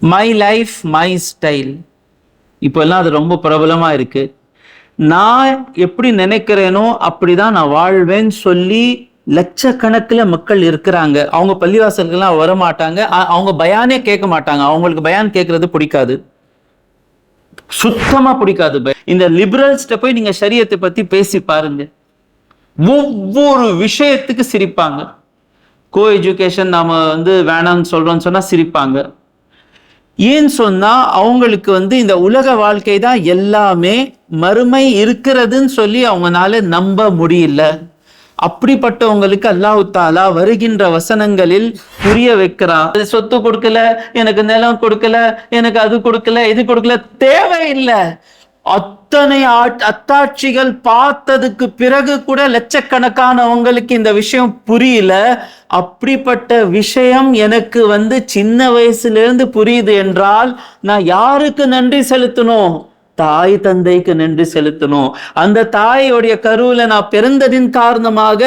My life my style, இப்போல்லாம் அது ரொம்ப பிரபலமா இருக்கு. நான் எப்படி நினைக்கிறேனோ அப்படிதான் நான் வாழ்வேன்னு சொல்லி லட்சக்கணக்கில் மக்கள் இருக்கிறாங்க. அவங்க பள்ளிவாசல்கள்லாம் வரமாட்டாங்க, அவங்க பயானே கேட்க மாட்டாங்க. அவங்களுக்கு பயான் கேட்கறது பிடிக்காது, சுத்தமா பிடிக்காது. இந்த லிபரல்ஸ்ட போய் நீங்க ஷரியத்தை பத்தி பேசி பாருங்க, ஒவ்வொரு விஷயத்துக்கு சிரிப்பாங்க. கோ எஜுகேஷன் நாம வேணாம்னு சொல்றோம்னு சொன்னா சிரிப்பாங்க. ஏன்னு சொன்னா அவங்களுக்கு இந்த உலக வாழ்க்கை தான் எல்லாமே, மறுமை இருக்கிறதுன்னு சொல்லி அவங்களால நம்ப முடியல. அப்படிப்பட்டவங்களுக்கு அல்லாஹ் தஆலா வருகின்ற வசனங்களில் புரிய வைக்கிறான். சொத்து கொடுக்கல, எனக்கு நிலம் கொடுக்கல, எனக்கு அது கொடுக்கல, இது கொடுக்கல, தேவையில்லை. அத்தனை அத்தாட்சிகள் பார்த்ததுக்கு பிறகு கூட லட்சக்கணக்கானவங்களுக்கு இந்த விஷயம் புரியல. அப்படிப்பட்ட விஷயம் எனக்கு சின்ன வயசுல இருந்து புரியுது என்றால் நான் யாருக்கு நன்றி செலுத்தணும்? தாய் தந்தைக்கு நன்றி செலுத்தணும். அந்த தாயோடைய கருவுல நான் பிறந்ததின் காரணமாக,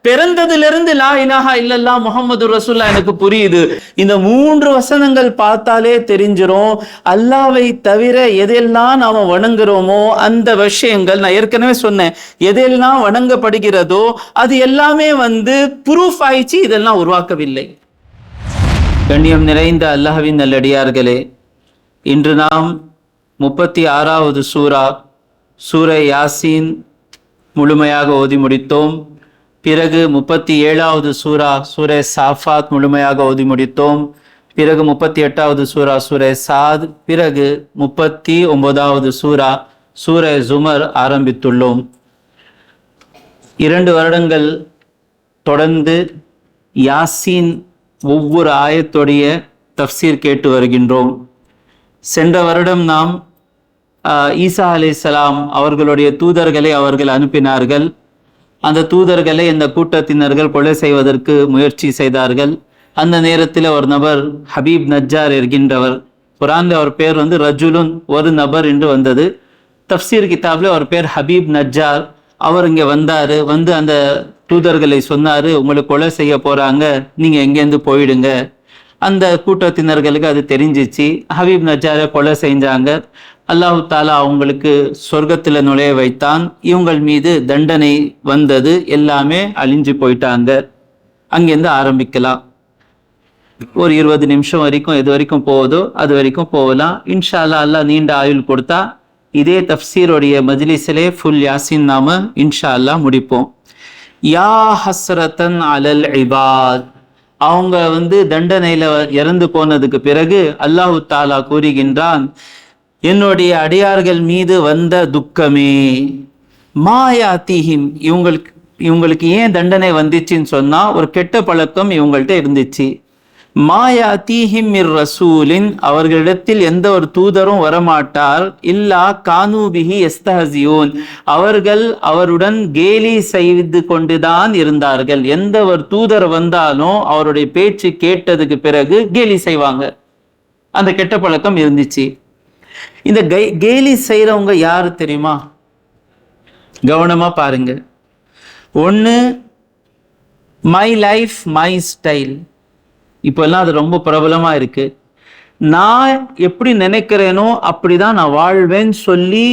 பிறந்ததிலிருந்து லா இலாஹா இல்லல்லாஹ் முஹம்மது ரசூலுல்லாஹ் எனக்கு புரியுது. இந்த 3 வசனங்கள் பார்த்தாலே தெரிஞ்சிரும், அல்லாஹ்வை தவிர எதெல்லாம் நாம வணங்குறோமோ அந்த விஷயங்கள், நான் ஏற்கனவே சொன்னேன், எதெல்லாம் வணங்கப்படுகிறதோ அது எல்லாமே ப்ரூஃப் ஆயிடுச்சு, இதெல்லாம் உருவாக்கவில்லை. கண்ணியம் நிறைந்த அல்லாஹ்வின் நல்லடியார்களே, இன்று நாம் 36வது சூரா யாசீன் முழுமையாக ஓதி முடித்தோம். பிறகு 37வது சூரா சாஃபாத் முழுமையாக ஓதி முடித்தோம். பிறகு 38வது சூரா சாத். பிறகு 39வது சூரா ஜுமர் ஆரம்பித்துள்ளோம். 2 வருடங்கள் தொடர்ந்து யாசீன் ஒவ்வொரு ஆயத்துடைய தஃப்சீர் கேட்டு வருகின்றோம். சென்ற வருடம் நாம் ஈசா அலைஹிஸ்ஸலாம் அவர்களுடைய தூதர்களை அவர்கள் அனுப்பினார்கள். அந்த தூதர்களை இந்த கூட்டத்தினர்கள் கொலை செய்வதற்கு முயற்சி செய்தார்கள். அந்த நேரத்தில் ஒரு நபர் ஹபீப் நஜ்ஜார் என்கின்றவர், குர்ஆன்ல அவர் பேர் ரஜுலுன், ஒரு நபர் என்று வந்தது. தஃப்சீர் கிதாப்ல அவர் பேர் ஹபீப் நஜ்ஜார். அவர் இங்கே வந்தார். அந்த தூதர்களை சொன்னார், உங்களுக்கு கொலை செய்ய போறாங்க, நீங்க எங்கேருந்து போயிடுங்க. அந்த கூட்டத்தினர்களுக்கு அது தெரிஞ்சிச்சு. ஹபீப் நஜ்ஜாரை கொலை செஞ்சாங்க. அல்லாஹ் தஆலா அவங்களுக்கு சொர்க்கத்தில் நுழைய வைத்தான். இவங்கள் மீது தண்டனை வந்தது, எல்லாமே அழிஞ்சு போயிட்டாங்க. அங்கேருந்து ஆரம்பிக்கலாம். ஒரு 20 நிமிஷம் வரைக்கும் எது வரைக்கும் போகுதோ அது வரைக்கும் போகலாம். இன்ஷா அல்லாஹ், அல்லாஹ் நீண்ட ஆயுள் கொடுத்தா இதே தஃப்சீருடைய மஜ்லிஸிலே ஃபுல் யாசீன் நாம இன்ஷா அல்லாஹ் முடிப்போம். யா ஹஸ்ரத்தன் அலல் இபாத், அவங்க தண்டனையில இறந்து போனதுக்கு பிறகு அல்லாஹ் தஆலா கூறுகின்றான், என்னுடைய அடியார்கள் மீது வந்த துக்கமே. மாயாத்திஹிம், இவங்களுக்கு ஏன் தண்டனை வந்துச்சுன்னு சொன்னா ஒரு கெட்ட பழக்கம் இவங்கள்ட்ட இருந்துச்சு. மாயாத்திஹிம் மிர் ரசூலின், அவர்களிடத்தில் எந்த ஒரு தூதரும் வரமாட்டார். இல்லா கானூபிஹி யஸ்தஹ்சியூன், அவர்கள் அவருடன் கேலி செய்து கொண்டுதான் இருந்தார்கள். எந்த ஒரு தூதர் வந்தாலும் அவருடைய பேச்சு கேட்டதுக்கு பிறகு கேலி செய்வாங்க. அந்த கெட்ட பழக்கம் இருந்துச்சு. இந்த கேலி செய்யறவங்க யாரு தெரியுமா? கவனமா பாருங்க. ஒண்ணு மை லைஃப் மை ஸ்டைல், இப்போல்லாம் அது ரொம்ப பிரபலமா இருக்கு. நான் எப்படி நினைக்கிறேனோ அப்படிதான் நான் வாழ்வேன்னு சொல்லி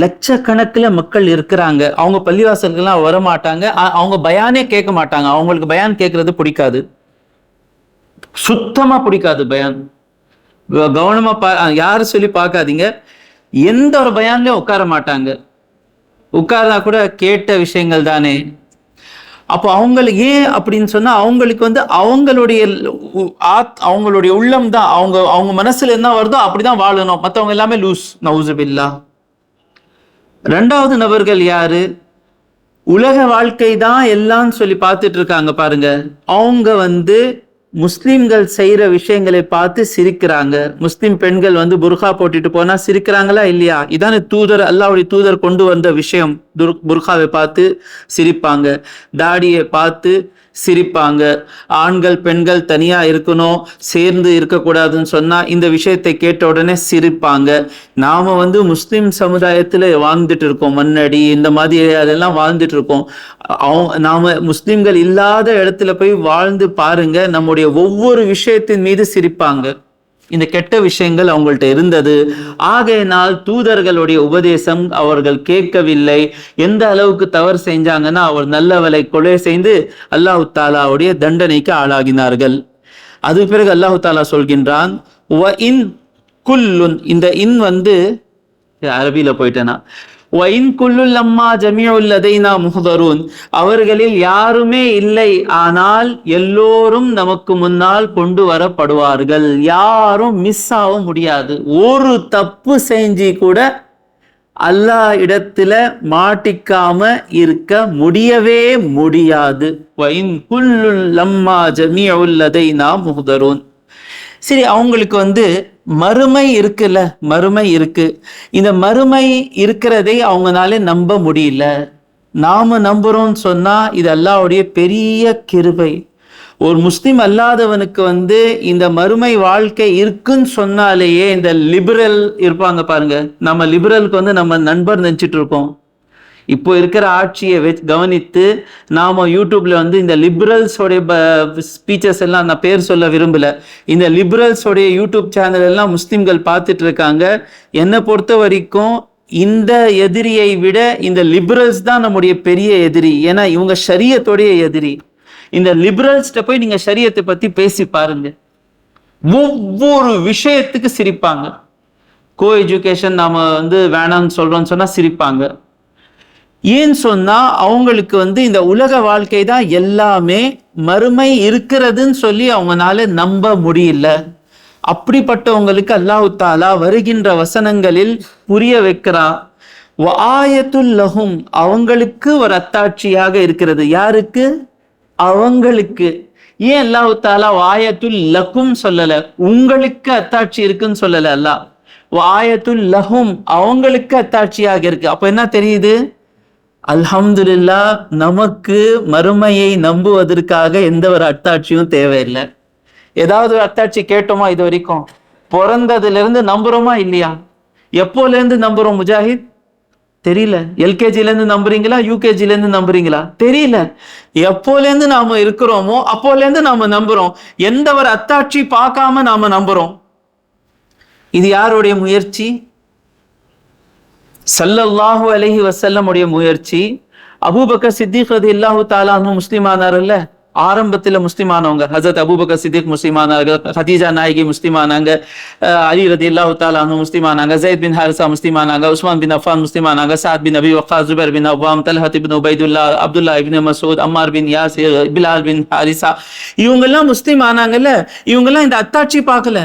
லட்சக்கணக்கில் மக்கள் இருக்கிறாங்க. அவங்க பள்ளிவாசல்கள்லாம் வரமாட்டாங்க, அவங்க பயானே கேட்க மாட்டாங்க. அவங்களுக்கு பயான் கேட்கறது பிடிக்காது, சுத்தமா பிடிக்காது பயான். கவனமா யாரும் சொல்லி பார்க்காதீங்க. எந்த ஒரு பயான்லயும் உட்கார மாட்டாங்க. உட்கார்ந்தா கூட கேட்ட விஷயங்கள் தானே. அப்போ அவங்களுக்கு ஏன் அப்படின்னு சொன்னா, அவங்களுக்கு அவங்களுடைய உள்ளம் தான், அவங்க மனசுல என்ன வருதோ அப்படிதான் வாழணும். மற்றவங்க எல்லாமே லூஸ், நவுசுபில்லா. 2வது நபர்கள் யாரு? உலக வாழ்க்கை தான் எல்லாம் சொல்லி பார்த்துட்டு இருக்காங்க பாருங்க. அவங்க முஸ்லிம்கள் செய்யற விஷயங்களை பார்த்து சிரிக்கிறாங்க. முஸ்லிம் பெண்கள் புர்கா போட்டுட்டு போனா சிரிக்கிறாங்களா இல்லையா? இதான தூதர், அல்லாஹ்வுடைய தூதர் கொண்டு வந்த விஷயம். புர்காவை பார்த்து சிரிப்பாங்க, தாடியை பார்த்து சிரிப்பாங்க. ஆண்கள் பெண்கள் தனியா இருக்கணும், சேர்ந்து இருக்கக்கூடாதுன்னு சொன்னா இந்த விஷயத்தை கேட்ட உடனே சிரிப்பாங்க. நாம முஸ்லிம் சமுதாயத்துல வாழ்ந்துட்டு இருக்கோம், மண்ணடி இந்த மாதிரி அதெல்லாம் வாழ்ந்துட்டு இருக்கோம். நாம முஸ்லிம்கள் இல்லாத இடத்துல போய் வாழ்ந்து பாருங்க, நம்முடைய ஒவ்வொரு விஷயத்தின் மீது சிரிப்பாங்க. இந்த கெட்ட விஷயங்கள் அவங்கள்ட்ட இருந்தது. ஆகையினால் தூதர்களுடைய உபதேசம் அவர்கள் கேட்கவில்லை. எந்த அளவுக்கு தவறு செஞ்சாங்கன்னா, அவர் நல்லவளை கொலை செய்து அல்லாஹு தாலாவுடைய தண்டனைக்கு ஆளாகினார்கள். அது பிறகு அல்லாஹு தாலா சொல்கின்றான், இந்த இன் வந்து அரபியில போயிட்டேனா, அவர்களில் யாருமே இல்லை, ஆனால் எல்லோரும் நமக்கு முன்னால் கொண்டு வரப்படுவார்கள். யாரும் மிஸ் ஆக முடியாது. ஒரு தப்பு செஞ்சு கூட அல்லாஹ் இடத்துல மாட்டிக்காம இருக்க முடியவே முடியாது. சரி, அவங்களுக்கு வந்து மறுமை இருக்குல்ல, மறுமை இருக்கு. இந்த மறுமை இருக்கிறதை அவங்களால நம்ப முடியல. நாம நம்புறோம்னு சொன்னா இது அல்லாஹ்வுடைய பெரிய கிருபை. ஒரு முஸ்லிம் அல்லாதவனுக்கு வந்து இந்த மறுமை வாழ்க்கை இருக்குன்னு சொன்னாலேயே, இந்த லிபரல் இருப்பாங்க பாருங்க, நம்ம லிபரலுக்கு வந்து நம்ம நண்பர் நினைச்சிட்டு இருப்போம். இப்போ இருக்கிற ஆட்சியை கவனித்து நாம யூடியூப்ல வந்து இந்த லிபரல்ஸோடைய ஸ்பீச்சஸ் எல்லாம், நான் பேர் சொல்ல விரும்பல, இந்த லிபரல்ஸோடைய யூடியூப் சேனல் எல்லாம் முஸ்லிம்கள் பார்த்துட்டு இருக்காங்க. என்னை பொறுத்த வரைக்கும் இந்த எதிரியை விட இந்த லிபரல்ஸ் தான் நம்முடைய பெரிய எதிரி. ஏன்னா இவங்க ஷரியத்துடைய எதிரி. இந்த லிபரல்ஸ்ட போய் நீங்க ஷரியத்தை பத்தி பேசி பாருங்க, ஒவ்வொரு விஷயத்துக்கு சிரிப்பாங்க. கோ எஜுகேஷன் நாம வந்து வேணாம்னு சொல்றோம்னு சொன்னா சிரிப்பாங்க. ஏன்னு சொன்னா அவங்களுக்கு வந்து இந்த உலக வாழ்க்கை தான் எல்லாமே, மறுமை இருக்கிறதுன்னு சொல்லி அவங்களால நம்ப முடியல. அப்படிப்பட்டவங்களுக்கு அல்லாஹு தாலா வருகின்ற வசனங்களில் புரிய வைக்கிறான். ஆயத்துல் லஹும், அவங்களுக்கு ஒரு அத்தாட்சியாக இருக்கிறது. யாருக்கு? அவங்களுக்கு. ஏன் அல்லாஹு தாலா ஆயத்துல் லக்கும் சொல்லல, உங்களுக்கு அத்தாட்சி இருக்குன்னு சொல்லல. அல்லாஹ் ஆயத்துல் லஹும், அவங்களுக்கு அத்தாட்சியாக இருக்கு. அப்ப என்ன தெரியுது? அல்ஹம்துலில்லாஹ், நமக்கு மறுமையை நம்புவதற்காக எந்த ஒரு அத்தாட்சியும் தேவையில்லை. ஏதாவது ஒரு அத்தாட்சி கேட்டோமா இது வரைக்கும்? பிறந்ததுல இருந்து நம்புறோமா இல்லையா? எப்போல இருந்து நம்புறோம் முஜாஹித்? தெரியல. எல்கேஜில இருந்து நம்புறீங்களா, யூகேஜில இருந்து நம்புறீங்களா? தெரியல. எப்போல இருந்து நாம இருக்கிறோமோ அப்போல இருந்து நாம நம்புறோம். எந்த ஒரு அத்தாட்சி பார்க்காம நாம நம்புறோம். இது யாருடைய முயற்சி? ஸல்லல்லாஹு அலைஹி வஸல்லம் உடைய முயற்சி. அபூபக்கர் சித்திக் ரலியல்லாஹு தஆலா அன்ஹு முஸ்லிம் ஆனார்ல, ஆரம்பத்துல முஸ்லிம் ஆனவங்க. ஹஜரத் அபூபக்கர் சித்திக் முஸ்லிம் ஆனாங்க, ஹதீஜா நாயகி முஸ்லிம் ஆனாங்க, அலி ரலியல்லாஹு தஆலா அன்ஹு முஸ்லிம் ஆனாங்க, ஸைத் பின் ஹாரிஸா முஸ்லிம் ஆனாங்க, உஸ்மான் பின் அஃபான் முஸ்லிம் ஆனாங்க, சஅத் பின் அபி வக்காஸ், ஜுபைர் பின் அவ்வாம், தல்ஹா பின் உபைதுல்லா, அப்துல்லா இப்னு மஸ்ஊத், அம்மார் பின் யாசிர், பிலால் பின் ஹாரிஸா, இவங்க எல்லாம் முஸ்லிம் ஆனாங்கல்ல. இவங்க எல்லாம் இந்த அத்தாட்சி பார்க்கல.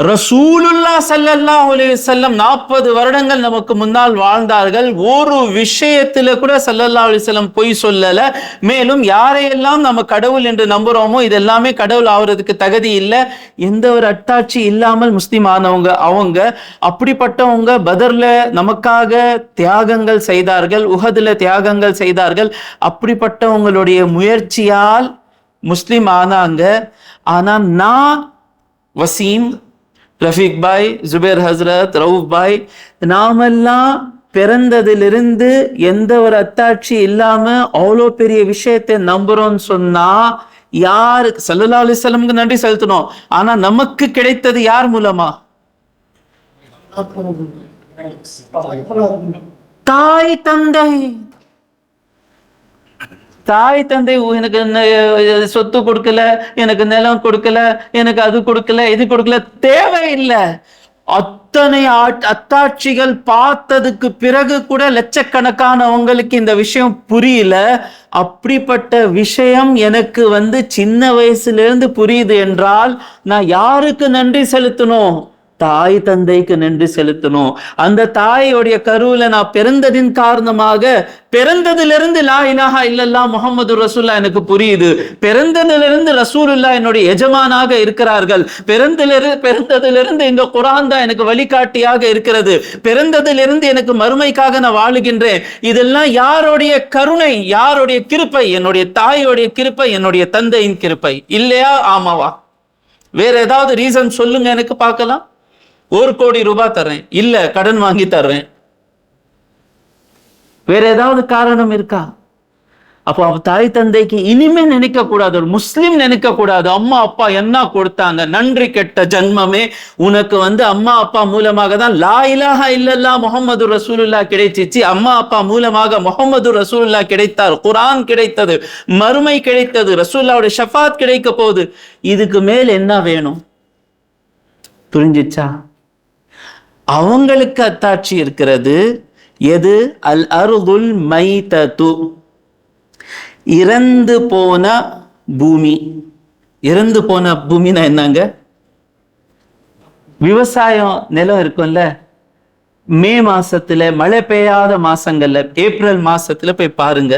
ரசூலுல்லாஹ் ஸல்லல்லாஹு அலைஹி வஸல்லம் 40 வருடங்கள் நமக்கு முன்னால் வாழ்ந்தார்கள். ஒரு விஷயத்துல கூட ஸல்லல்லாஹு அலைஹி வஸல்லம் பொய் சொல்லல. மேலும் யாரையெல்லாம் நம்ம கடவுள் என்று நம்புறோமோ இதெல்லாமே கடவுள் ஆவறதுக்கு தகுதி இல்லை. எந்த ஒரு அத்தாட்சி இல்லாமல் முஸ்லிம் ஆனவங்க அவங்க. அப்படிப்பட்டவங்க பதர்ல நமக்காக தியாகங்கள் செய்தார்கள், உஹதுல தியாகங்கள் செய்தார்கள். அப்படிப்பட்டவங்களுடைய முயற்சியால் முஸ்லிம் ஆனாங்க. ஆனா நான், வசீம், ரஃபீக் பாய், ஜுபேர் ஹசரத், ரவுப் பாய், நாமெல்லாம் பிறந்ததிலிருந்து எந்த ஒரு அத்தாட்சி இல்லாம அவ்வளோ பெரிய விஷயத்தை நம்புறோம்னு சொன்னா, யாரு? ஸல்லல்லாஹு அலைஹி வஸல்லம்க்கு நன்றி செலுத்தணும். ஆனா நமக்கு கிடைத்தது யார் மூலமா? தாய் தந்தை. தாய் தந்தை எனக்கு சொத்து கொடுக்கல, எனக்கு நிலம் கொடுக்கல, எனக்கு அது கொடுக்கல, இது கொடுக்கல, தேவையில்லை. அத்தனை அத்தாட்சிகள் பார்த்ததுக்கு பிறகு கூட லட்சக்கணக்கானவங்களுக்கு இந்த விஷயம் புரியல. அப்படிப்பட்ட விஷயம் எனக்கு வந்து சின்ன வயசுல இருந்து புரியுது என்றால் நான் யாருக்கு நன்றி செலுத்தணும்? தாய் தந்தைக்கு நன்றி செலுத்தணும். அந்த தாயோடைய கருவுல நான் பிறந்ததின் காரணமாக, பிறந்ததிலிருந்து லா இலாஹா இல்லல்லாஹ் முஹம்மது ரசூலுல்லாஹ் எனக்கு புரியுது. பிறந்ததிலிருந்து ரசூலுல்லாஹ் என்னுடைய எஜமானாக இருக்கிறார்கள். பிறந்ததிலிருந்து இந்த குர்ஆன் தான் எனக்கு வழிகாட்டியாக இருக்கிறது. பிறந்ததிலிருந்து எனக்கு மறுமைக்காக நான் வாழுகின்றேன். இதெல்லாம் யாருடைய கருணை, யாருடைய கிருபை? என்னுடைய தாயோடைய கிருபை, என்னுடைய தந்தையின் கிருபை. இல்லையா? ஆமாவா? வேற ஏதாவது ரீசன் சொல்லுங்க எனக்கு பார்க்கலாம். 1 கோடி ரூபாய் தர்றேன், இல்ல கடன் வாங்கி தர்றேன். வேற ஏதாவது காரணம் இருக்கா? அப்போ தாய் தந்தைக்கு இனிமே நினைக்க கூடாது, ஒரு முஸ்லிம் நினைக்க கூடாது அம்மா அப்பா என்ன கொடுத்தாங்க, நன்றி கெட்ட ஜன்மமே, உனக்கு அம்மா அப்பா மூலமாக தான் லா இலாஹா இல்லல்லாஹ் முஹம்மது ரசூலுல்லாஹ் கிடைச்சிச்சு, அம்மா அப்பா மூலமாக முஹம்மது ரசூலுல்லாஹ் கிடைத்தார், குர்ஆன் கிடைத்தது, மறுமை கிடைத்தது, ரசூலுல்லாஹ்வுடைய ஷஃபாத் கிடைக்க போகுது, இதுக்கு மேல் என்ன வேணும்? புரிஞ்சிச்சா? அவங்களுக்கு அத்தாட்சி இருக்கிறது. எது? அல் அர்துல் மைதது, இறந்து போன பூமி. இறந்து போன பூமினா என்னங்க? விவசாயம் நிலம் இருக்கும்ல, மே மாசத்துல மழை பெய்யாத மாசங்கள்ல, ஏப்ரல் மாசத்துல போய் பாருங்க,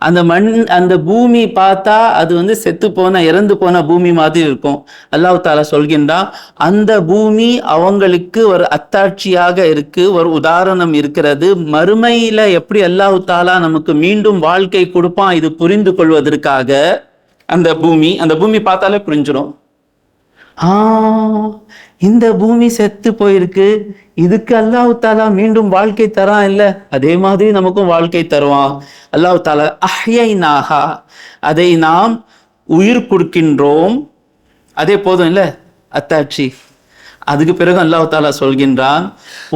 அந்த மண் அந்த பூமி பார்த்தா அது செத்து போன இறந்து போன பூமி மாதிரி இருக்கும். அல்லாஹ் தாலா சொல்கின்றான், அந்த பூமி அவங்களுக்கு ஒரு அத்தாட்சியாக இருக்கு, ஒரு உதாரணம் இருக்கிறது. மறுமையில எப்படி அல்லாஹ் தாலா நமக்கு மீண்டும் வாழ்க்கை கொடுப்பான் இது புரிந்து கொள்வதற்காக அந்த பூமி பார்த்தாலே புரிஞ்சிடும். இந்த பூமி செத்து போயிருக்கு, இதுக்கு அல்லாஹ் தாலா மீண்டும் வாழ்க்கை தரான் இல்ல, அதே மாதிரி நமக்கும் வாழ்க்கை தருவான். அல்லாஹ் தாலா அஹ்யைனாஹா, அதை நாம் உயிர் கொடுக்கின்றோம். அதே போதும் இல்ல அத்தாட்சி. அதுக்கு பிறகு அல்லாஹ் தாலா சொல்கின்றான்,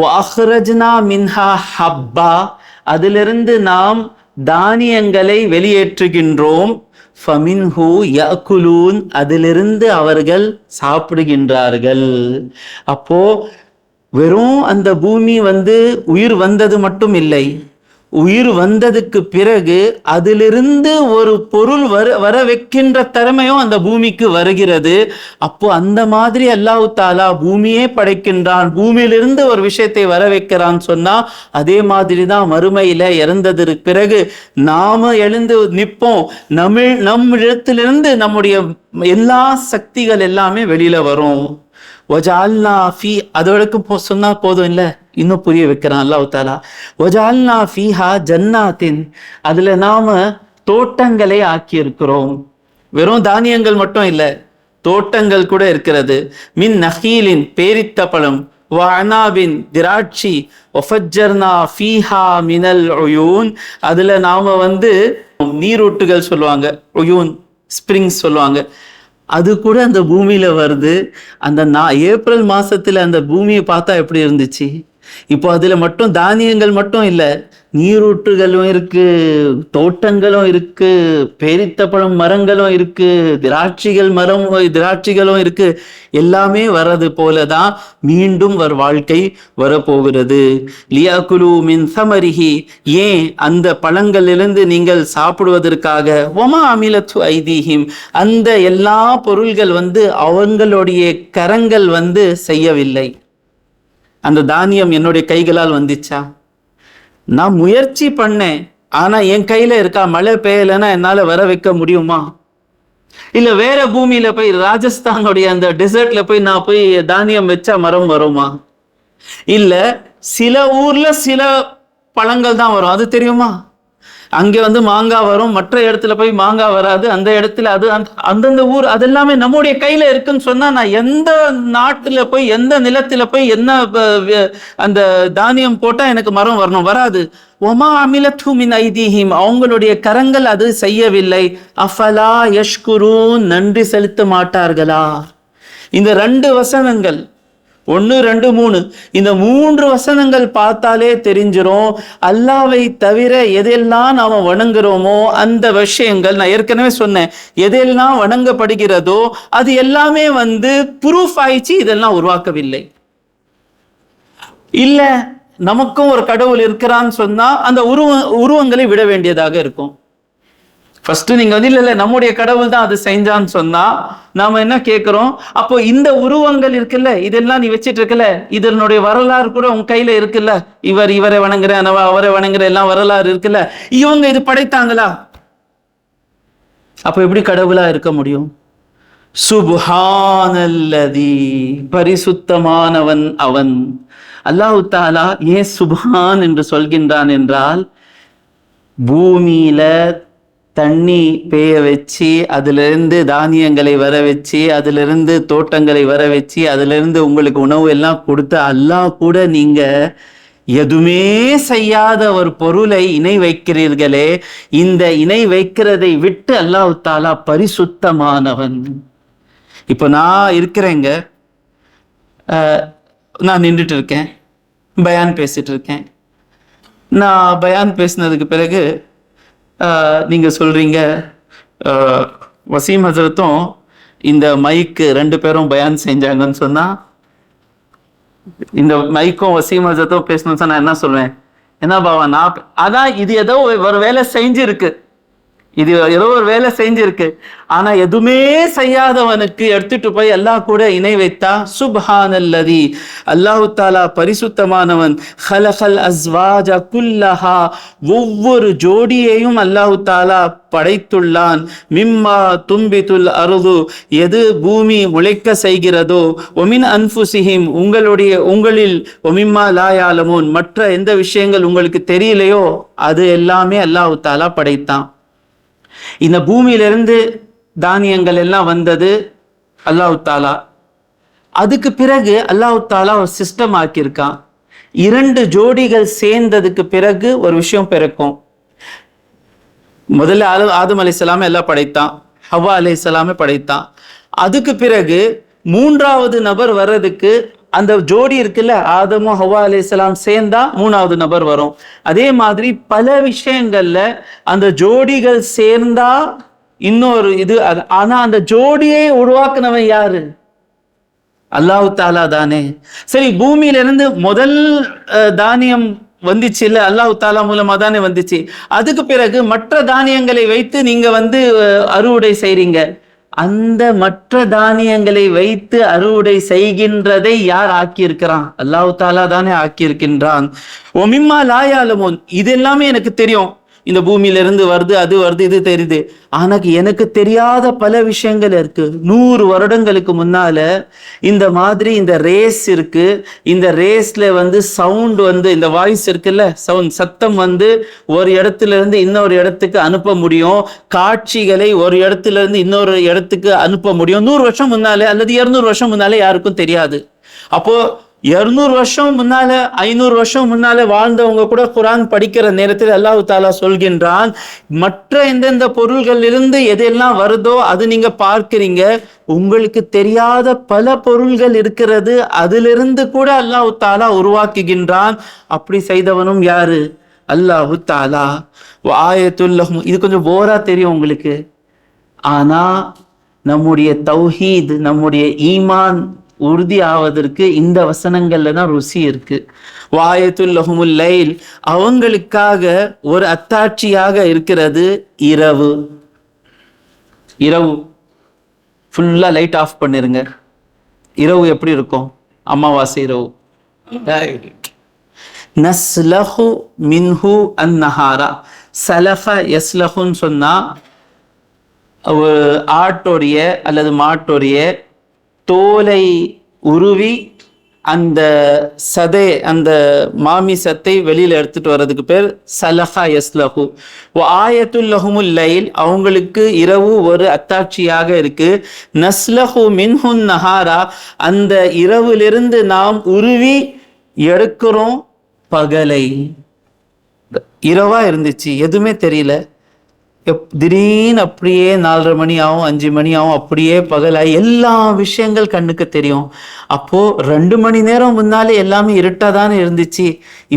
வஅக்ரஜ்னா மின்ஹா ஹப்பா, அதிலிருந்து நாம் தானியங்களை வெளியேற்றுகின்றோம். ஃபமின்ஹு யஅகுலூன், அதிலிருந்து அவர்கள் சாப்பிடுகின்றார்கள். அப்போ வெறும் அந்த பூமி உயிர் வந்தது மட்டும் இல்லை, உயிர் வந்ததுக்கு பிறகு அதிலிருந்து ஒரு பொருள் வர வைக்கின்ற திறமையும் அந்த பூமிக்கு வருகிறது. அப்போ அந்த மாதிரி அல்லாஹ் தாலா பூமியே படைக்கின்றான், பூமியிலிருந்து ஒரு விஷயத்தை வர வைக்கிறான்னு சொன்னா, அதே மாதிரி தான் மறுமையில இறந்ததற்கு பிறகு நாம எழுந்து நிற்போம். நம் இடத்திலிருந்து நம்முடைய எல்லா சக்திகள் எல்லாமே வெளியில வரும். வஜஅல்னா ஃபீ, அதோடக்கு சொன்னா போதும் இல்ல, இன்னும் புரிய வைக்கிறான் அல்லாஹ் தாலா. வஜஅல்னா ஃபீஹா ஜன்னாத்தின், அதுல நாம தோட்டங்களை ஆக்கி இருக்கிறோம். வெறும் தானியங்கள் மட்டும் இல்ல, தோட்டங்கள் கூட இருக்கிறது. மின் நஹீலின், பேரித்த பழம், வஅனாபின், திராட்சை, வஃபஜ்ஜர்னா ஃபீஹா மினல் உயூன், அதுல நாம நீரூட்டுகள் சொல்லுவாங்க, உயூன் ஸ்ப்ரிங்ஸ் சொல்லுவாங்க, அது கூட அந்த பூமியில வருது. அந்த ஏப்ரல் மாசத்துல அந்த பூமியை பார்த்தா எப்படி இருந்துச்சு? இப்போ அதுல மட்டும் தானியங்கள் மட்டும் இல்ல, நீரூற்றுகளும் இருக்கு, தோட்டங்களும் இருக்கு, பேரித்த பழம் மரங்களும் இருக்கு, திராட்சைகளும் இருக்கு. எல்லாமே வர்றது போலதான் மீண்டும் ஒரு வாழ்க்கை வரப்போகிறது. லியாகுலு மின் சமரிஹி, ஏன் அந்த பழங்களிலிருந்து நீங்கள் சாப்பிடுவதற்காக. வமா அமிலத்து ஐதீஹிம், அந்த எல்லா பொருள்கள் அவங்களுடைய கரங்கள் செய்யவில்லை. அந்த தானியம் என்னுடைய கைகளால் வந்துச்சா? நான் முயற்சி பண்ணேன், ஆனா என் கையில இருக்கா? மழை பெய்யலைன்னா என்னால வர வைக்க முடியுமா? இல்ல வேற பூமியில போய் ராஜஸ்தானுடைய அந்த டெசர்ட்ல போய் நான் போய் தானியம் வச்சா மரம் வருமா? இல்ல சில ஊர்ல சில பழங்கள் தான் வரும், அது தெரியுமா? அங்கே மாங்காய் வரும், மற்ற இடத்துல போய் மாங்காய் வராது. அந்த இடத்துல அது அந்தந்த ஊர், அது எல்லாமே நம்முடைய கையில இருக்குன்னு சொன்னா, நான் எந்த நாட்டுல போய் எந்த நிலத்துல போய் என்ன அந்த தானியம் போட்டா எனக்கு மரம் வரணும்? வராது. ஒமா அமிலத்து மின் ஐதீஹிம், அவங்களுடைய கரங்கள் அது செய்யவில்லை. அஃபலா யஷ்குரூன், நன்றி செலுத்த மாட்டார்களா? இந்த 2 வசனங்கள், 1, 2, 3, இந்த 3 வசனங்கள் பார்த்தாலே தெரிஞ்சிரும், அல்லாவை தவிர எதெல்லாம் நாம வணங்குறோமோ அந்த விஷயங்கள், நான் ஏற்கனவே சொன்னேன், எதெல்லாம் வணங்கப்படுகிறதோ அது எல்லாமே ப்ரூஃப் ஆயிடுச்சு, இதெல்லாம் உருவாக்கவில்லை. இல்ல நமக்கும் ஒரு கடவுள் இருக்கிறான்னு சொன்னா அந்த உருவங்களை விட வேண்டியதாக இருக்கும். ஃபர்ஸ்ட் நீங்க இல்ல நம்முடைய கடவுள் தான் அது செஞ்சான்னு சொன்னா நாம என்ன கேட்கிறோம்? அப்போ இந்த உருவங்கள் இருக்குல்ல, இதெல்லாம் நீ வச்சிட்டு இருக்கல, இதனுடைய வரலாறு கூட உன் கையில இருக்குல்ல, இவரை வணங்குற அவரை வணங்குற எல்லாம் வரலாறு இருக்குல்ல, இவங்க இது படைத்தாங்களா? அப்ப எப்படி கடவுளா இருக்க முடியும்? சுப்ஹானல்லதி, பரிசுத்தமானவன் அவன். அல்லாஹ் தஆலா ஏன் சுப்ஹான் என்று சொல்கின்றான் என்றால், பூமியில தண்ணி பெய்ய வச்சு, அதிலிருந்து தானியங்களை வர வச்சு, அதிலிருந்து தோட்டங்களை வர வச்சு, அதிலிருந்து உங்களுக்கு உணவு எல்லாம் கொடுத்த அல்லாஹ் கூட நீங்க எதுவுமே செய்யாத ஒரு பொருளை இணை வைக்கிறீர்களே, இந்த இணை வைக்கிறதை விட்டு அல்லாஹ் தாலா பரிசுத்தமானவன். இப்போ நான் இருக்கிறேங்க, நான் நின்றுட்டு இருக்கேன், பயான் பேசிட்டு இருக்கேன். நான் பயான் பேசினதுக்கு பிறகு நீங்க சொல்றீங்க வசீம் ஹசரத்தும் இந்த மைக்கு 2 பேரும் பயான் செஞ்சாங்கன்னு சொன்னா, இந்த மைக்கும் வசீம் ஹசரத்தும் பேசணும்னு சொன்னா என்ன சொல்வேன்? என்ன பாவா, நான் அதான் இது ஏதோ ஒரு வேலை செஞ்சிருக்கு, இது ஏதோ ஒரு வேலை செஞ்சிருக்கு. ஆனா எதுவுமே செய்யாதவனுக்கு எடுத்துட்டு போய் அல்லாஹ் கூட இணை வைத்தா, சுப்ஹானல்லதி, அல்லாஹு தாலா பரிசுத்தமானவன். ஹலகல் அஸ்வாஜ குல்லஹா, ஒவ்வொரு ஜோடியையும் அல்லாஹு தாலா படைத்துள்ளான். மிம்மா தும்பித்துல் அருது, எது பூமி முளைக்க செய்கிறதோ, ஒமின் அன்ஃபுசிஹிம், உங்களில் ஒமிம்மா லா யாலமூன், மற்ற எந்த விஷயங்கள் உங்களுக்கு தெரியலையோ அது எல்லாமே அல்லாஹு தாலா படைத்தான். இந்த பூமியிலிருந்து தானியங்கள் எல்லாம் வந்தது அல்லாஹ் தாலா. அதுக்கு பிறகு அல்லாஹ் தாலா ஒரு சிஸ்டம் ஆக்கியிருக்கான். 2 ஜோடிகள் சேர்ந்ததுக்கு பிறகு ஒரு விஷயம் பிறக்கும். முதல்ல ஆதம் அலைஹிஸ்ஸலாம் எல்லாம் படைத்தான், ஹவ்வா அலைஹிஸ்ஸலாமே படைத்தான். அதுக்கு பிறகு 3வது நபர் வர்றதுக்கு அந்த ஜோடி இருக்குல்ல, ஆதமும் ஹவ்வா அலைஹிஸ்ஸலாம் சேர்ந்தா 3வது நபர் வரும். அதே மாதிரி பல விஷயங்கள்ல அந்த ஜோடிகள் சேர்ந்தா இன்னொரு இது. ஆனா அந்த ஜோடியை உருவாக்குனவன் யாரு? அல்லாஹ் தாலா தானே. சரி, பூமியிலிருந்து முதல் தானியம் வந்துச்சு இல்ல, அல்லாஹ் தாலா மூலமா தானே வந்துச்சு. அதுக்கு பிறகு மற்ற தானியங்களை வைத்து நீங்க அறுவடை செய்றீங்க. அந்த மற்ற தானியங்களை வைத்து அறுவடை செய்கின்றதை யார் ஆக்கியிருக்கிறான்? அல்லாஹ் தாலா தானே ஆக்கியிருக்கின்றான். ஒமிம்மா லா யாலமூன், இது எல்லாமே எனக்கு தெரியும், இந்த பூமியிலிருந்து வருது, அது வருது, இது தெரியுது. ஆனா எனக்கு தெரியாத பல விஷயங்கள் இருக்கு. 100 வருடங்களுக்கு முன்னால இந்த மாதிரி இந்த ரேஸ் இருக்கு. இந்த ரேஸ்ல சவுண்ட் இந்த வாய்ஸ் இருக்குல்ல, சத்தம் ஒரு இடத்துல இருந்து இன்னொரு இடத்துக்கு அனுப்ப முடியும். காட்சிகளை ஒரு இடத்துல இருந்து இன்னொரு இடத்துக்கு அனுப்ப முடியும். 100 வருஷம் முன்னாலே அல்லது 200 வருஷம் முன்னாலே யாருக்கும் தெரியாது. அப்போ 200 வருஷம் முன்னால 500 வருஷம் முன்னால வாழ்ந்தவங்க கூட குரான் படிக்கிற நேரத்தில் அல்லாஹ் தாலா சொல்கின்றான், மற்ற எந்தெந்த பொருள்கள் இருந்து எதெல்லாம் வருதோ அது நீங்க பார்க்கிறீங்க, உங்களுக்கு தெரியாத பல பொருள்கள் இருக்கிறது, அதிலிருந்து கூட அல்லாஹ் தாலா உருவாக்குகின்றான். அப்படி செய்தவனும் யாரு? அல்லாஹ் தாலா. ஆயத்துல்லஹும், இது கொஞ்சம் போரா தெரியும் உங்களுக்கு. ஆனா நம்முடைய தௌஹீத், நம்முடைய ஈமான் உறுதி ஆவதற்கு இந்த வசனங்கள்ல தான் ருசி இருக்கு. வாயத்துல்லஹுமுல் லைல், அவங்களுக்காக ஒரு அத்தாட்சியாக இருக்கிறது இரவு. இரவு ஃபுல்லா லைட் ஆஃப் பண்ணிருங்க. இரவு எப்படி இருக்கும்? அமாவாசை இரவு. நஸ்லஹு மின்ஹு அந்நஹாரா, சலஹ யஸ்லஹுன்னு சொன்னா ஒரு ஆட்டோடைய அல்லது மாட்டோடைய தோலை உருவி அந்த அந்த மாமிசத்தை வெளியில எடுத்துட்டு வர்றதுக்கு பேர் சலஹா யஸ்லஹு. ஆயத்துல்லஹுமுல் லைல், அவங்களுக்கு இரவு ஒரு அத்தாட்சியாக இருக்கு. நஸ்லஹு மின்ஹுன் நஹாரா, அந்த இரவிலிருந்து நாம் உருவி எடுக்கிறோம் பகலை. இரவா இருந்துச்சு, எதுவுமே தெரியல. திடீர்னு அப்படியே 4:30 மணி ஆகும், 5 மணி ஆகும், அப்படியே பகலாய் எல்லா விஷயங்கள் கண்ணுக்கு தெரியும். அப்போ 2 மணி நேரம் முன்னாலே எல்லாமே இருட்டா தானே இருந்துச்சு,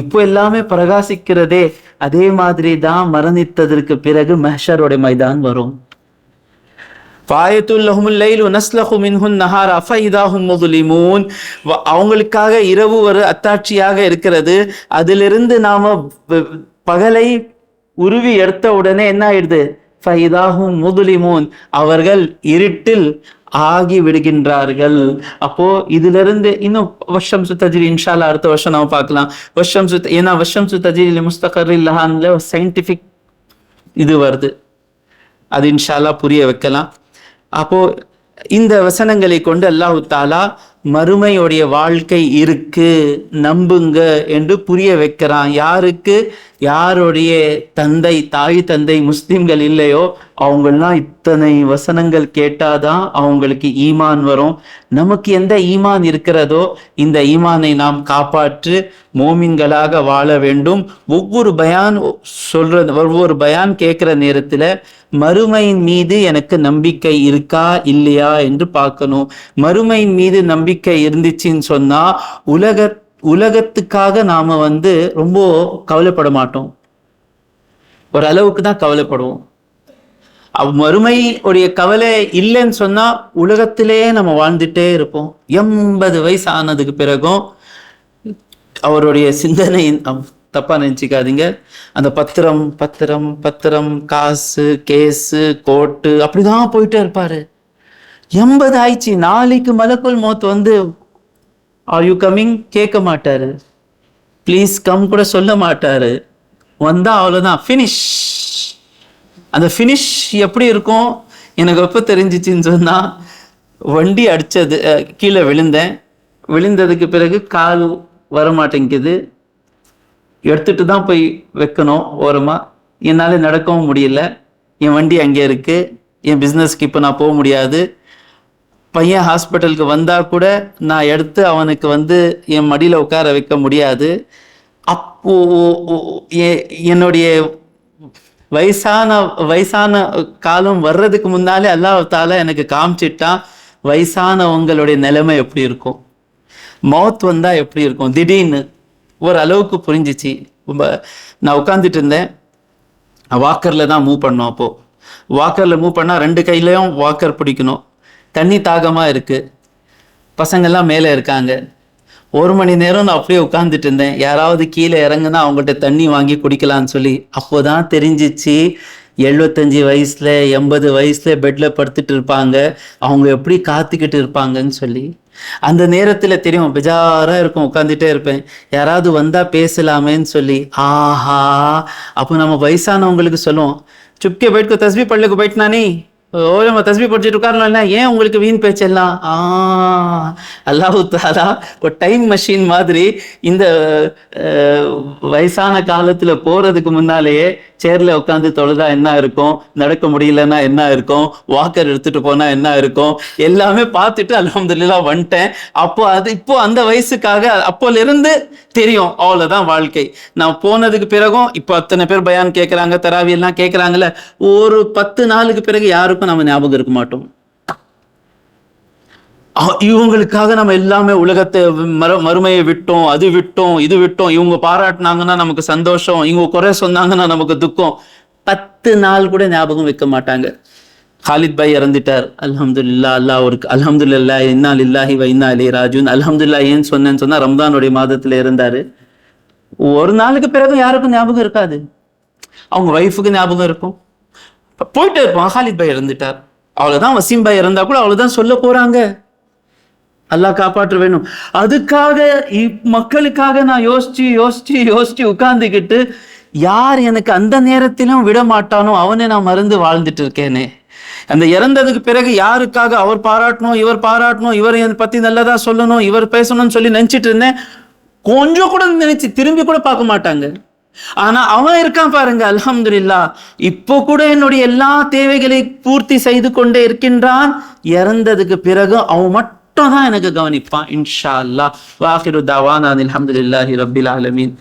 இப்போ எல்லாமே பிரகாசிக்கிறதே. அதே மாதிரி தான் மரணித்ததற்கு பிறகு மஹ்ஷரோட மைதான் வரும். அவங்களுக்காக இரவு ஒரு அத்தாட்சியாக இருக்கிறது. அதிலிருந்து நாம பகலை உருவி எடுத்த உடனே என்ன ஆயிடுது? ஃபைதாஹும் முதுலிமூன், அவர்கள் இருட்டில் ஆகி விடுகின்றார்கள். அப்போ இதுல இருந்து இன்னும் வஷம் சுத்தஜிரி இன்ஷா அல்லாஹ் அடுத்த வருஷம் நாம பார்க்கலாம். ஏன்னா வஷம் சுத்தஜிரி முஸ்தகரில்லஹான்ல சயின்டிபிக் இது வருது, அது இன்ஷா அல்லாஹ் புரிய வைக்கலாம். அப்போ இந்த வசனங்களை கொண்டு அல்லாஹ் தாலா மறுமையுடைய வாழ்க்கை இருக்கு, நம்புங்க என்று புரிய வைக்கிறான். யாருக்கு? யாருடைய தாய் தந்தை முஸ்லிம்கள் இல்லையோ அவங்கெல்லாம் அத்தனை வசனங்கள் கேட்டாதான் அவங்களுக்கு ஈமான் வரும். நமக்கு எந்த ஈமான் இருக்கிறதோ இந்த ஈமானை நாம் காப்பாற்று மோமின்களாக வாழ வேண்டும். ஒவ்வொரு பயான் கேட்கிற நேரத்துல மறுமையின் மீது எனக்கு நம்பிக்கை இருக்கா இல்லையா என்று பார்க்கணும். மறுமையின் மீது நம்பிக்கை இருந்துச்சுன்னு சொன்னா உலகத்துக்காக நாம ரொம்ப கவலைப்பட மாட்டோம், ஓரளவுக்கு தான் கவலைப்படுவோம். மறுமை உடைய கவலை இல்லைன்னு சொன்னா உலகத்திலே நம்ம வாழ்ந்துட்டே இருப்போம். 80 வயசு ஆனதுக்கு பிறகும் அவருடைய சிந்தனை, தப்பா நினைச்சுக்காதீங்க, அந்த பத்திரம் பத்திரம் பத்திரம், காசு, கேஸு, கோர்ட்டு அப்படிதான் போயிட்டே இருப்பாரு. 80 ஆயிடுச்சு, நாளைக்கு மலக்குல் மௌத் ஆர் யூ கம்மிங் கேட்க மாட்டாரு, ப்ளீஸ் கம் கூட சொல்ல மாட்டாரு. வந்தா அவ்வளவுதான், ஃபினிஷ். அந்த ஃபினிஷ் எப்படி இருக்கும் எனக்கு எப்போ தெரிஞ்சிச்சின்னு சொன்னா, வண்டி அடிச்சது, கீழே விழுந்ததுக்கு பிறகு கால் வரமாட்டேங்குது, எடுத்துட்டு தான் போய் வைக்கணும் ஓரமா, என்னால நடக்கவும் முடியல, என் வண்டி அங்கே இருக்கு, என் பிஸ்னஸ்க்கு இப்போ நான் போக முடியாது, பையன் ஹாஸ்பிட்டலுக்கு வந்தா கூட நான் எடுத்து அவனுக்கு என் மடியில உட்கார வைக்க முடியாது. அப்போ என்னுடைய வயசான காலம் வர்றதுக்கு முன்னாலே அல்லாஹ் தாலா எனக்கு காமிச்சிட்டான் வயசானவங்களுடைய நிலைமை எப்படி இருக்கும், மௌத் வந்தா எப்படி இருக்கும். திடீர்னு ஒரு அளவுக்கு புரிஞ்சிச்சு. நான் உட்காந்துட்டு இருந்தேன், வாக்கர்ல தான் மூவ் பண்ணோம். அப்போ வாக்கர்ல மூவ் பண்ணா 2 கையிலையும் வாக்கர் பிடிக்கணும், தண்ணி தாகமா இருக்கு, பசங்கள்லாம் மேலே இருக்காங்க. 1 மணி நேரம் நான் அப்படியே உட்காந்துட்டு இருந்தேன், யாராவது கீழே இறங்குனா அவங்கள்ட்ட தண்ணி வாங்கி குடிக்கலான்னு சொல்லி. அப்போதான் தெரிஞ்சிச்சு 75 வயசுல 80 வயசுல பெட்ல படுத்துட்டு இருப்பாங்க, அவங்க எப்படி காத்துக்கிட்டு இருப்பாங்கன்னு சொல்லி. அந்த நேரத்துல தெரியும், பெஜாரா இருக்கும், உட்காந்துட்டே இருப்பேன், யாராவது வந்தா பேசலாமேன்னு சொல்லி. ஆஹா, அப்போ நம்ம வயசானவங்களுக்கு சொல்லுவோம், சுப்கே பைட்கோ தஸ்பீஹ் பढ़ बैठना नहीं, நம்ம தஸ்பீஹ் படிச்சுட்டு உட்காரலாம், ஏன் உங்களுக்கு வீண் பேச்செல்லாம். அல்லாஹ் தாலா ஒரு டைம் மெஷின் மாதிரி இந்த வயசான காலத்துல போறதுக்கு முன்னாலேயே சேர்ல உட்காந்து தொழுதா என்ன இருக்கும், நடக்க முடியலன்னா என்ன இருக்கும், வாக்கர் எடுத்துட்டு போனா என்ன இருக்கும், எல்லாமே பார்த்துட்டு அல்ஹம்துலில்லாஹ் வந்துட்டேன். இப்போ அந்த வயசுக்காக அப்போல இருந்து தெரியும், அவ்வளவுதான் வாழ்க்கை. நான் போனதுக்கு பிறகும் இப்போ அத்தனை பேர் பயான் கேட்கறாங்க, தராவி எல்லாம் கேட்கறாங்கல்ல, ஒரு 10 நாளுக்கு பிறகு யாருக்கும் நம்ம ஞாபகம் இருக்க மாட்டோம். இவங்களுக்காக நம்ம எல்லாமே உலகத்தை மறுமையை விட்டோம், அது விட்டோம், இது விட்டோம். இவங்க பாராட்டினாங்கன்னா நமக்கு சந்தோஷம், இவங்க குறை சொன்னாங்கன்னா நமக்கு துக்கம். 10 நாள் கூட ஞாபகம் வைக்க மாட்டாங்க. காலித் பாய் இறந்துட்டார், அல்ஹம்துலில்லாஹ், அல்லாஹ் அவருக்கு அல்ஹம்துலில்லாஹ், இன்னா லில்லாஹி வ இன்னா இலைஹி ராஜிஊன். அல்ஹம்துலில்லாஹ் ஏன் சொன்னேன்னு சொன்னா, ரம்ஜானுடைய மாதத்துல இருந்தாரு. ஒரு நாளுக்கு பிறகு யாருக்கும் ஞாபகம் இருக்காது, அவங்க வைஃபுக்கு ஞாபகம் இருக்கும், போயிட்டே இருப்பான். காலித் பாய் இறந்துட்டார், அவ்வளவுதான். வசீம் பாய் இறந்தா கூட அவ்வளவுதான் சொல்ல போறாங்க. அல்லாஹ் காப்பாற்ற வேணும். அதுக்காக மக்களுக்காக நான் யோசிச்சு உட்கார்ந்துக்கிட்டு, யார் எனக்கு அந்த நேரத்திலும் விட மாட்டானோ அவனை நான் மறந்து வாழ்ந்துட்டு இருக்கேனே. அந்த இறந்ததுக்கு பிறகு யாருக்காக அவர் பாராட்டணும், இவர் பாராட்டணும், இவர் என்னை பத்தி நல்லதா சொல்லணும், இவர் பேசணும்னு சொல்லி நினைச்சிட்டு இருந்தேன். கொஞ்சம் கூட நினைச்சு திரும்பி கூட பார்க்க மாட்டாங்க. ஆனா அவன் இருக்கான் பாருங்க, அல்ஹம்துலில்லாஹ், இப்போ கூட என்னுடைய எல்லா தேவைகளை பூர்த்தி செய்து கொண்டே இருக்கின்றான். இறந்ததுக்கு பிறகு அவன் மட்டும் தான் எனக்கு கவனிப்பான். இன்ஷா அல்லாஹ். வாஹிரு தாவானா அல்ஹம்துலில்லாஹி ரப்பில் ஆலமீன்.